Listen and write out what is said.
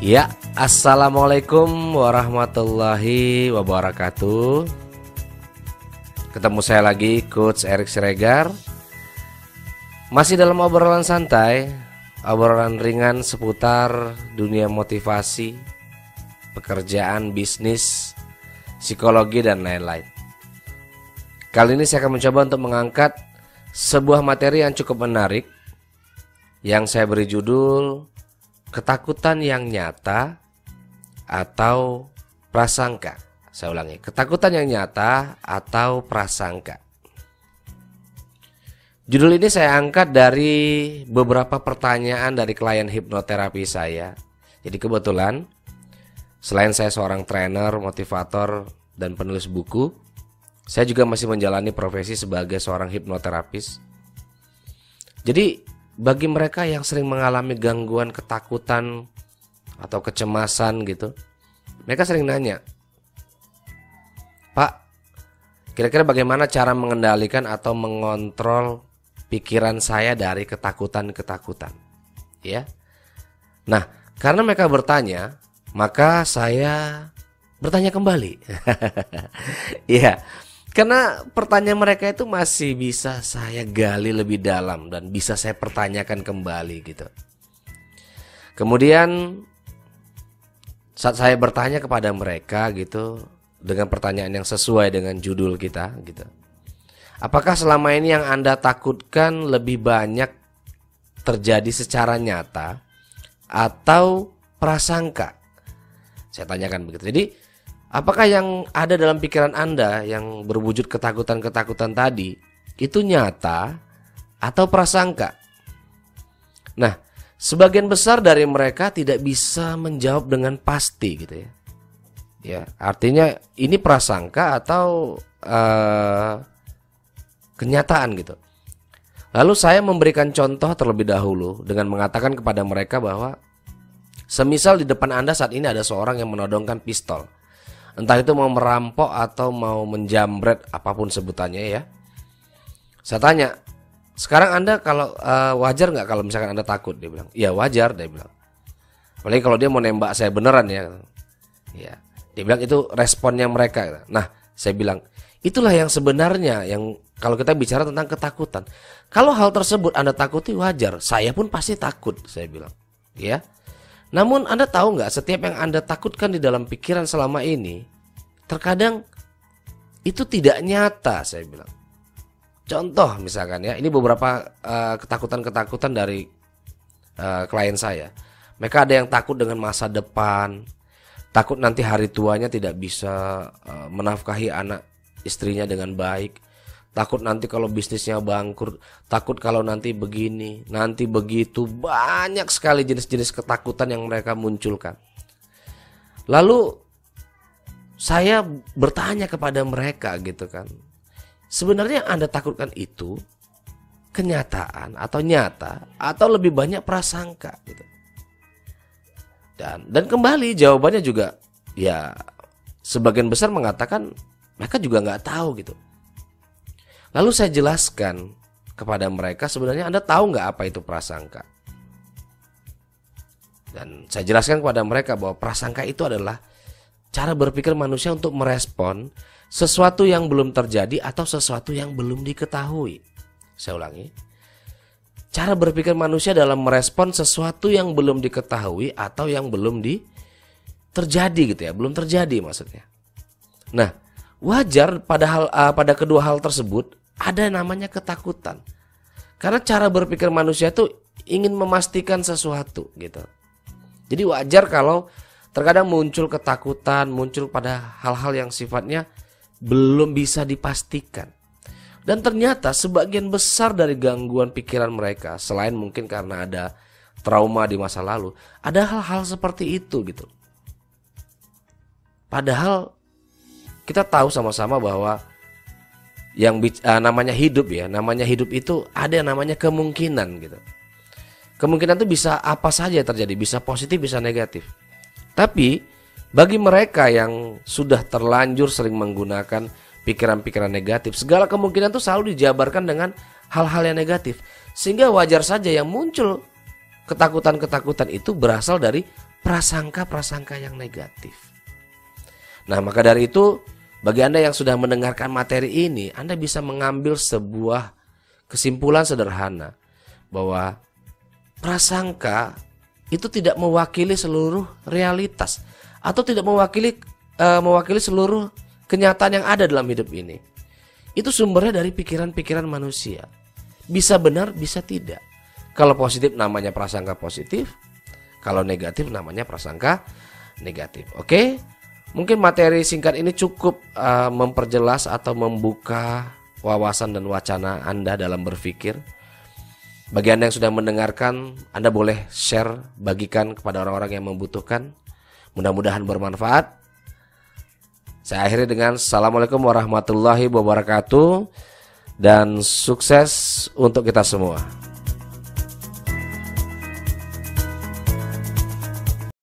Ya, assalamualaikum warahmatullahi wabarakatuh. Ketemu saya lagi, Coach Erik Siregar. Masih dalam obrolan santai, obrolan ringan seputar dunia motivasi, pekerjaan, bisnis, psikologi, dan lain-lain. Kali ini saya akan mencoba untuk mengangkat sebuah materi yang cukup menarik, yang saya beri judul ketakutan yang nyata atau prasangka. Saya ulangi, ketakutan yang nyata atau prasangka. Judul ini saya angkat dari beberapa pertanyaan dari klien hipnoterapi saya. Jadi kebetulan selain saya seorang trainer, motivator, dan penulis buku, saya juga masih menjalani profesi sebagai seorang hipnoterapis. Jadi bagi mereka yang sering mengalami gangguan ketakutan atau kecemasan gitu, mereka sering nanya, "Pak, kira-kira bagaimana cara mengendalikan atau mengontrol pikiran saya dari ketakutan-ketakutan?" Ya. Nah, karena mereka bertanya, maka saya bertanya kembali. Iya. Karena pertanyaan mereka itu masih bisa saya gali lebih dalam dan bisa saya pertanyakan kembali gitu. Kemudian saat saya bertanya kepada mereka gitu dengan pertanyaan yang sesuai dengan judul kita gitu. Apakah selama ini yang Anda takutkan lebih banyak terjadi secara nyata atau prasangka? Saya tanyakan begitu. Jadi apakah yang ada dalam pikiran Anda yang berwujud ketakutan-ketakutan tadi itu nyata atau prasangka? Nah, sebagian besar dari mereka tidak bisa menjawab dengan pasti gitu ya. Ya, artinya ini prasangka atau kenyataan gitu. Lalu saya memberikan contoh terlebih dahulu dengan mengatakan kepada mereka bahwa semisal di depan Anda saat ini ada seorang yang menodongkan pistol. Entah itu mau merampok atau mau menjamret, apapun sebutannya ya. Saya tanya, sekarang Anda kalau wajar nggak kalau misalkan Anda takut? Dia bilang, iya wajar, dia bilang. Apalagi kalau dia mau nembak saya beneran ya. Ya, dia bilang itu responnya mereka. Nah, saya bilang, itulah yang sebenarnya yang kalau kita bicara tentang ketakutan. Kalau hal tersebut Anda takuti wajar, saya pun pasti takut, saya bilang. Ya. Namun Anda tahu nggak, setiap yang Anda takutkan di dalam pikiran selama ini terkadang itu tidak nyata, saya bilang. Contoh misalkan ya, ini beberapa ketakutan-ketakutan dari klien saya. Mereka ada yang takut dengan masa depan, takut nanti hari tuanya tidak bisa menafkahi anak istrinya dengan baik, takut nanti kalau bisnisnya bangkrut, takut kalau nanti begini, nanti begitu. Banyak sekali jenis-jenis ketakutan yang mereka munculkan. Lalu saya bertanya kepada mereka gitu kan, sebenarnya yang Anda takutkan itu kenyataan atau nyata atau lebih banyak prasangka gitu. Dan kembali jawabannya juga ya sebagian besar mengatakan mereka juga nggak tahu gitu. Lalu saya jelaskan kepada mereka, sebenarnya Anda tahu nggak apa itu prasangka? Dan saya jelaskan kepada mereka bahwa prasangka itu adalah cara berpikir manusia untuk merespon sesuatu yang belum terjadi atau sesuatu yang belum diketahui. Saya ulangi. Cara berpikir manusia dalam merespon sesuatu yang belum diketahui atau yang belum terjadi gitu ya, belum terjadi maksudnya. Nah, wajar pada kedua hal tersebut ada namanya ketakutan. Karena cara berpikir manusia itu ingin memastikan sesuatu gitu. Jadi wajar kalau terkadang muncul ketakutan, muncul pada hal-hal yang sifatnya belum bisa dipastikan. Dan ternyata sebagian besar dari gangguan pikiran mereka, selain mungkin karena ada trauma di masa lalu, ada hal-hal seperti itu gitu. Padahal kita tahu sama-sama bahwa yang namanya hidup ya, namanya hidup itu ada yang namanya kemungkinan gitu. Kemungkinan itu bisa apa saja terjadi, bisa positif, bisa negatif. Tapi bagi mereka yang sudah terlanjur sering menggunakan pikiran-pikiran negatif, segala kemungkinan itu selalu dijabarkan dengan hal-hal yang negatif. Sehingga wajar saja yang muncul ketakutan-ketakutan itu berasal dari prasangka-prasangka yang negatif. Nah, maka dari itu, bagi Anda yang sudah mendengarkan materi ini, Anda bisa mengambil sebuah kesimpulan sederhana bahwa prasangka itu tidak mewakili seluruh realitas atau tidak mewakili seluruh kenyataan yang ada dalam hidup ini. Itu sumbernya dari pikiran-pikiran manusia. Bisa benar, bisa tidak. Kalau positif namanya prasangka positif, kalau negatif namanya prasangka negatif. Oke? Mungkin materi singkat ini cukup memperjelas atau membuka wawasan dan wacana Anda dalam berpikir. Bagi Anda yang sudah mendengarkan, Anda boleh share, bagikan kepada orang-orang yang membutuhkan. Mudah-mudahan bermanfaat. Saya akhiri dengan Assalamualaikum warahmatullahi wabarakatuh. Dan sukses untuk kita semua.